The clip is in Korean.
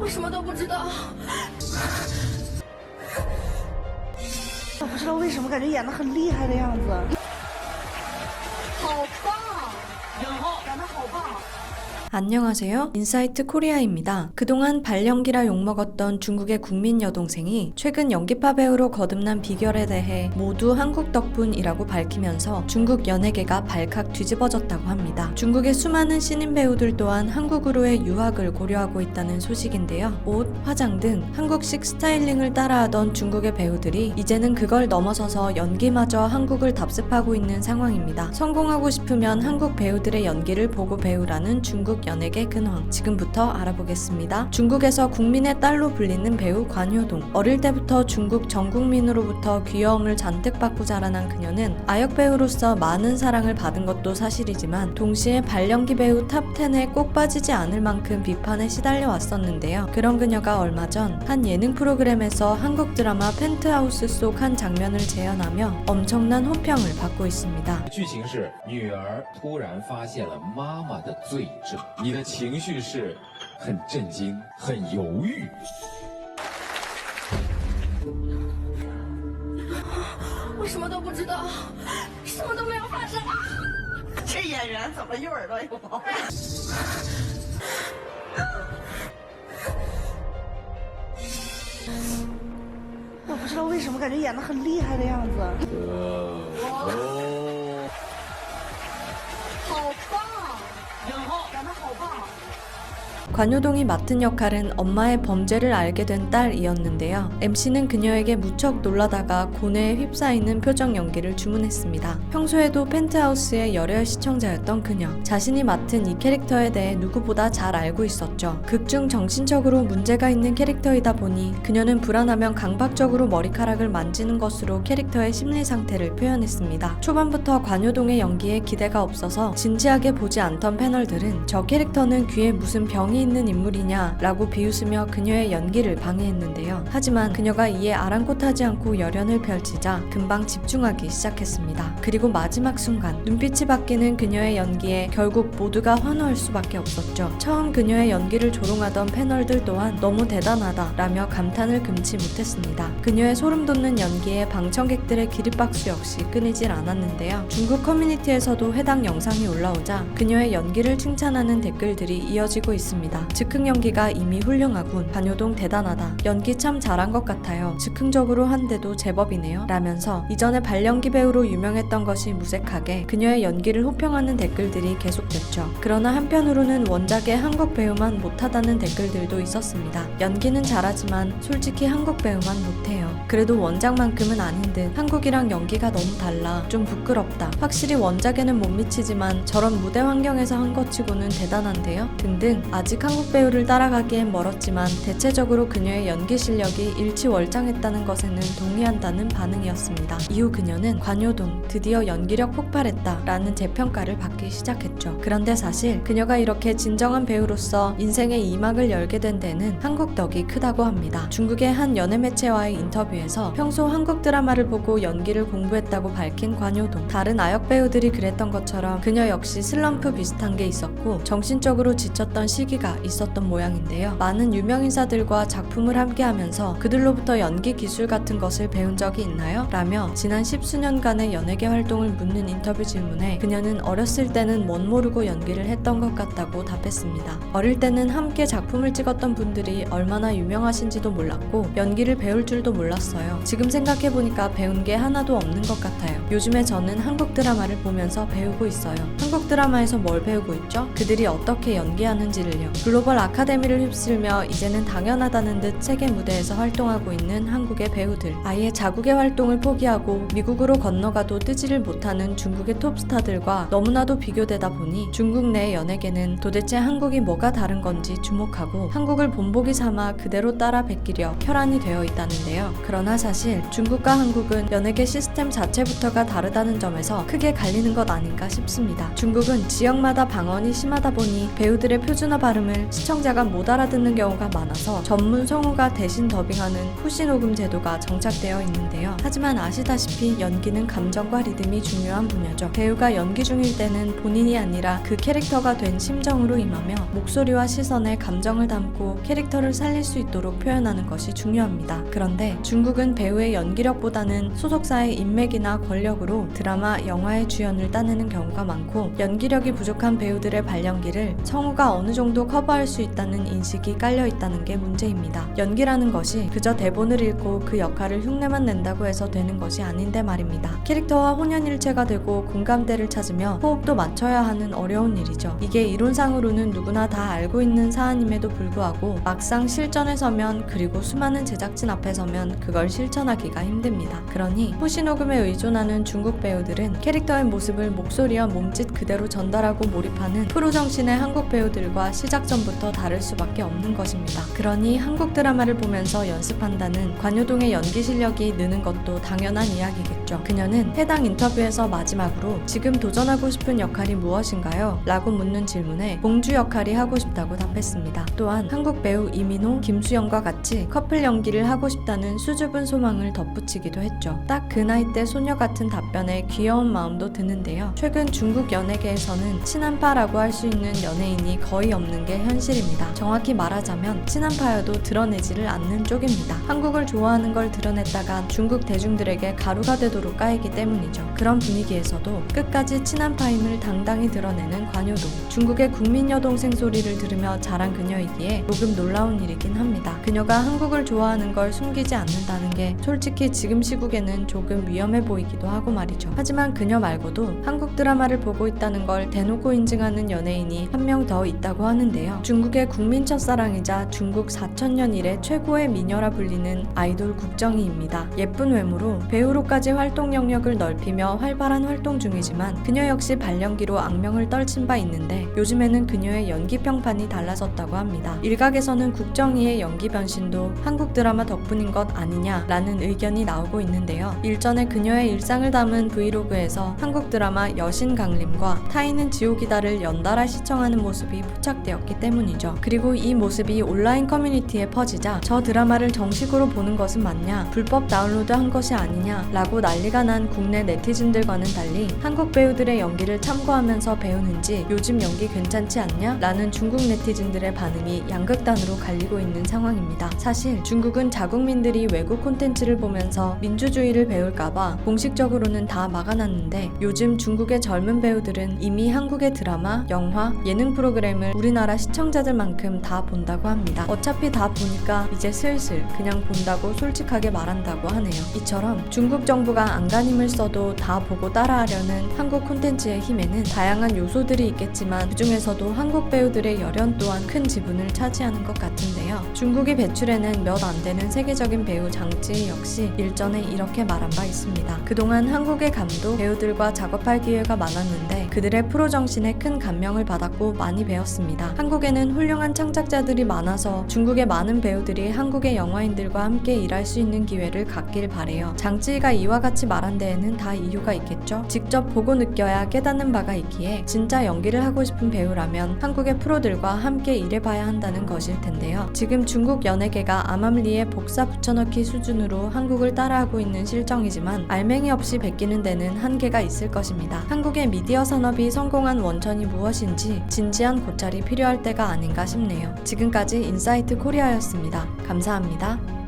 我什么都不知道。我不知道为什么感觉演得很厉害的样子。好棒，演得好棒。 안녕하세요. 인사이트 코리아입니다. 그동안 발연기라 욕먹었던 중국의 국민 여동생이 최근 연기파 배우로 거듭난 비결에 대해 모두 한국 덕분이라고 밝히면서 중국 연예계가 발칵 뒤집어졌다고 합니다. 중국의 수많은 신인 배우들 또한 한국으로의 유학을 고려하고 있다는 소식인데요. 옷, 화장 등 한국식 스타일링을 따라하던 중국의 배우들이 이제는 그걸 넘어서서 연기마저 한국을 답습하고 있는 상황입니다. 성공하고 싶으면 한국 배우들의 연기를 보고 배우라는 중국 연예계 근황 지금부터 알아보겠습니다. 중국에서 국민의 딸로 불리는 배우 관효동. 어릴 때부터 중국 전 국민으로부터 귀여움을 잔뜩 받고 자라난 그녀는 아역 배우로서 많은 사랑을 받은 것도 사실이지만 동시에 발연기 배우 탑10에 꼭 빠지지 않을 만큼 비판에 시달려 왔었는데요. 그런 그녀가 얼마 전 한 예능 프로그램에서 한국 드라마 펜트하우스 속 한 장면을 재현하며 엄청난 호평을 받고 있습니다. 剧情是女儿突然发现了妈妈的罪证，你的情绪是很震惊、很犹豫。我什么都不知道，什么都没有发生。这演员怎么一会儿都有？我不知道为什么感觉演得很厉害的样子。好棒，演得好棒。 관효동이 맡은 역할은 엄마의 범죄를 알게 된 딸이었는데요. MC는 그녀에게 무척 놀라다가 고뇌에 휩싸이는 표정 연기를 주문했습니다. 평소에도 펜트하우스의 열혈 시청자였던 그녀. 자신이 맡은 이 캐릭터에 대해 누구보다 잘 알고 있었죠. 극중 정신적으로 문제가 있는 캐릭터이다 보니 그녀는 불안하면 강박적으로 머리카락을 만지는 것으로 캐릭터의 심리 상태를 표현했습니다. 초반부터 관효동의 연기에 기대가 없어서 진지하게 보지 않던 패널들은 저 캐릭터는 귀에 무슨 병이 있는 인물이냐 라고 비웃으며 그녀의 연기를 방해했는데요. 하지만 그녀가 이에 아랑곳하지 않고 열연을 펼치자 금방 집중하기 시작했습니다. 그리고 마지막 순간 눈빛이 바뀌는 그녀의 연기에 결국 모두가 환호할 수밖에 없었죠. 처음 그녀의 연기를 조롱하던 패널들 또한 너무 대단하다 라며 감탄을 금치 못했습니다. 그녀의 소름 돋는 연기에 방청객들의 기립박수 역시 끊이질 않았는데요. 중국 커뮤니티에서도 해당 영상이 올라오자 그녀의 연기를 칭찬하는 댓글들이 이어지고 있습니다. 즉흥 연기가 이미 훌륭하군. 관효동 대단하다. 연기 참 잘한 것 같아요. 즉흥적으로 한데도 제법이네요. 라면서 이전에 발연기 배우로 유명했던 것이 무색하게 그녀의 연기를 호평하는 댓글들이 계속됐죠. 그러나 한편으로는 원작의 한국 배우만 못하다는 댓글들도 있었습니다. 연기는 잘하지만 솔직히 한국 배우만 못해요. 그래도 원작만큼은 아닌 듯. 한국이랑 연기가 너무 달라. 좀 부끄럽다. 확실히 원작에는 못 미치지만 저런 무대 환경에서 한 것 치고는 대단한데요. 등등. 아직 한국 배우를 따라가기엔 멀었지만 대체적으로 그녀의 연기 실력이 일치월장했다는 것에는 동의한다는 반응이었습니다. 이후 그녀는 관효동 드디어 연기력 폭발했다 라는 재평가를 받기 시작했죠. 그런데 사실 그녀가 이렇게 진정한 배우로서 인생의 2막을 열게 된 데는 한국 덕이 크다고 합니다. 중국의 한 연예 매체와의 인터뷰에서 평소 한국 드라마를 보고 연기를 공부했다고 밝힌 관효동. 다른 아역 배우들이 그랬던 것처럼 그녀 역시 슬럼프 비슷한 게 있었고 정신적으로 지쳤던 시기가 있었던 모양인데요. 많은 유명인사들과 작품을 함께하면서 그들로부터 연기 기술 같은 것을 배운 적이 있나요? 라며 지난 10수년간의 연예계 활동을 묻는 인터뷰 질문에 그녀는 어렸을 때는 멋 모르고 연기를 했던 것 같다고 답했습니다. 어릴 때는 함께 작품을 찍었던 분들이 얼마나 유명하신지도 몰랐고 연기를 배울 줄도 몰랐어요. 지금 생각해보니까 배운 게 하나도 없는 것 같아요. 요즘에 저는 한국 드라마를 보면서 배우고 있어요. 한국 드라마에서 뭘 배우고 있죠? 그들이 어떻게 연기하는지를요. 글로벌 아카데미를 휩쓸며 이제는 당연하다는 듯 세계 무대에서 활동하고 있는 한국의 배우들. 아예 자국의 활동을 포기하고 미국으로 건너가도 뜨지를 못하는 중국의 톱스타들과 너무나도 비교되다 보니 중국 내 연예계는 도대체 한국이 뭐가 다른 건지 주목하고 한국을 본보기 삼아 그대로 따라 베끼려 혈안이 되어 있다는데요. 그러나 사실 중국과 한국은 연예계 시스템 자체부터가 다르다는 점에서 크게 갈리는 것 아닌가 싶습니다. 중국은 지역마다 방언이 심하다 보니 배우들의 표준어 발음을 녹음을 시청자가 못 알아듣는 경우가 많아서 전문 성우가 대신 더빙하는 푸시 녹음 제도가 정착되어 있는데요. 하지만 아시다시피 연기는 감정과 리듬이 중요한 분야죠. 배우가 연기 중일 때는 본인이 아니라 그 캐릭터가 된 심정으로 임하며 목소리와 시선에 감정을 담고 캐릭터를 살릴 수 있도록 표현하는 것이 중요합니다. 그런데 중국은 배우의 연기력보다는 소속사의 인맥이나 권력으로 드라마, 영화의 주연을 따내는 경우가 많고 연기력이 부족한 배우들의 발연기를 성우가 어느 정도 커버할 수 있다는 인식이 깔려 있다는 게 문제입니다. 연기라는 것이 그저 대본을 읽고 그 역할을 흉내만 낸다고 해서 되는 것이 아닌데 말입니다. 캐릭터와 혼연일체가 되고 공감대를 찾으며 호흡도 맞춰야 하는 어려운 일이죠. 이게 이론상으로는 누구나 다 알고 있는 사안임에도 불구하고 막상 실전에 서면 그리고 수많은 제작진 앞에 서면 그걸 실천하기가 힘듭니다. 그러니 푸시 녹음에 의존하는 중국 배우들은 캐릭터의 모습을 목소리와 몸짓 그대로 전달하고 몰입하는 프로 정신의 한국 배우들과 시작 전부터 다를 수밖에 없는 것입니다. 그러니 한국 드라마를 보면서 연습한다는 관효동의 연기 실력이 느는 것도 당연한 이야기겠죠. 그녀는 해당 인터뷰에서 마지막으로 지금 도전하고 싶은 역할이 무엇인가요? 라고 묻는 질문에 봉주 역할이 하고 싶다고 답했습니다. 또한 한국 배우 이민호, 김수영과 같이 커플 연기를 하고 싶다는 수줍은 소망을 덧붙이기도 했죠. 딱 그 나이 때 소녀 같은 답변에 귀여운 마음도 드는데요. 최근 중국 연예계에서는 친한파라고 할 수 있는 연예인이 거의 없는 게 현실입니다. 정확히 말하자면 친한파여도 드러내지를 않는 쪽입니다. 한국을 좋아하는 걸 드러냈다가 중국 대중들에게 가루가 되도록 까이기 때문이죠. 그런 분위기에서도 끝까지 친한파임을 당당히 드러내는 관효동. 중국의 국민 여동생 소리를 들으며 자란 그녀이기에 조금 놀라운 일이긴 합니다. 그녀가 한국을 좋아하는 걸 숨기지 않는다는 게 솔직히 지금 시국에는 조금 위험해 보이기도 하고 말이죠. 하지만 그녀 말고도 한국 드라마를 보고 있다는 걸 대놓고 인증하는 연예인이 한 명 더 있다고 하는데요. 중국의 국민 첫사랑이자 중국 4천년 이래 최고의 미녀라 불리는 아이돌 국정이입니다. 예쁜 외모로 배우로까지 활동 영역을 넓히며 활발한 활동 중이지만 그녀 역시 발연기로 악명을 떨친 바 있는데 요즘에는 그녀의 연기 평판이 달라졌다고 합니다. 일각에서는 국정이의 연기 변신도 한국 드라마 덕분인 것 아니냐라는 의견이 나오고 있는데요. 일전에 그녀의 일상을 담은 브이로그에서 한국 드라마 여신 강림과 타인은 지옥이다를 연달아 시청하는 모습이 포착되었기 때문이죠. 그리고 이 모습이 온라인 커뮤니티에 퍼지자 저 드라마를 정식으로 보는 것은 맞냐? 불법 다운로드 한 것이 아니냐? 라고 난리가 난 국내 네티즌들과는 달리 한국 배우들의 연기를 참고하면서 배우는지 요즘 연기 괜찮지 않냐? 라는 중국 네티즌들의 반응이 양극단으로 갈리고 있는 상황입니다. 사실 중국은 자국민들이 외국 콘텐츠를 보면서 민주주의를 배울까봐 공식적으로는 다 막아놨는데 요즘 중국의 젊은 배우들은 이미 한국의 드라마, 영화, 예능 프로그램을 우리나라 시청자들만큼 다 본다고 합니다. 어차피 다 보니까 이제 슬슬 그냥 본다고 솔직하게 말한다고 하네요. 이처럼 중국 정부가 안간힘을 써도 다 보고 따라하려는 한국 콘텐츠의 힘에는 다양한 요소들이 있겠지만 그중에서도 한국 배우들의 열연 또한 큰 지분을 차지하는 것 같은데요. 중국이 배출해낸 몇 안 되는 세계적인 배우 장찌 역시 일전에 이렇게 말한 바 있습니다. 그동안 한국에 감독, 배우들과 작업할 기회가 많았는데 그들의 프로 정신에 큰 감명을 받았고 많이 배웠습니다. 한국에는 훌륭한 창작자들이 많아서 중국의 많은 배우들이 한국의 영화인들과 함께 일할 수 있는 기회를 갖길 바래요. 장찌가 이와 같이 말한 데에는 다 이유가 있겠죠. 직접 보고 느껴야 깨닫는 바가 있기에 진짜 연기를 하고 싶은 배우라면 한국의 프로들과 함께 일해봐야 한다는 것일 텐데요. 지금 중국 연예계가 암암리에 복사 붙여넣기 수준으로 한국을 따라하고 있는 실정이지만 알맹이 없이 베끼는 데는 한계가 있을 것입니다. 한국의 미디어 산업이 성공한 원천이 무엇인지 진지한 고찰이 필요할 때가 아닌가 싶네요. 지금까지 인사이트 코리아였습니다. 감사합니다.